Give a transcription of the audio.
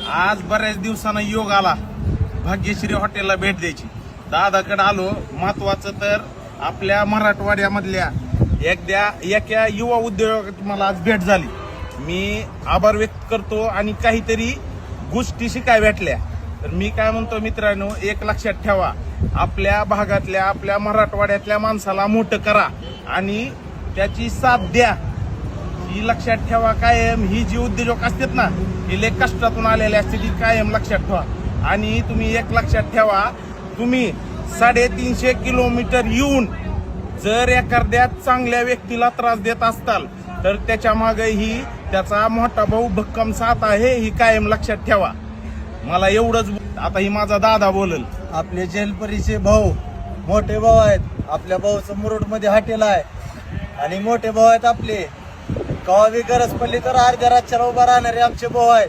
आज बऱ्याच दिवसानं योग आला भाग्यश्री हॉटेलला भेट द्यायची. दादाकडे आलो. महत्वाचं तर आपल्या मराठवाड्यामधल्या एका युवा उद्योजकाची मला आज भेट झाली. मी आभार व्यक्त करतो आणि काहीतरी गोष्टी शिकाय भेटल्या. तर मी काय म्हणतो मित्रांनो, एक लक्षात ठेवा, आपल्या भागातल्या आपल्या मराठवाड्यातल्या माणसाला मोठं करा आणि त्याची साथ द्या. ही लक्षात ठेवा कायम. ही जी उद्योजक असतात ना, ही लय कष्टातून आलेले असते, ती कायम लक्षात ठेवा. आणि तुम्ही एक लक्षात ठेवा, तुम्ही 350 किलोमीटर येऊन जर एखाद्या चांगल्या व्यक्तीला त्रास देत असताल तर त्याच्या मागे ही त्याचा मोठा भाऊ भक्कम साथ आहे, ही कायम लक्षात ठेवा. मला एवढंच. आता ही माझा दादा बोलल. आपले जेलपरीचे भाऊ मोठे भाऊ आहेत. आपल्या भाऊचं मुरुडमध्ये हॉटेल आहे आणि मोठे भाऊ आहेत आपले. कवा बी गरज पडली तर अर्ध्या रातच्याला उभा राहणारे आमचे भाऊ आहेत.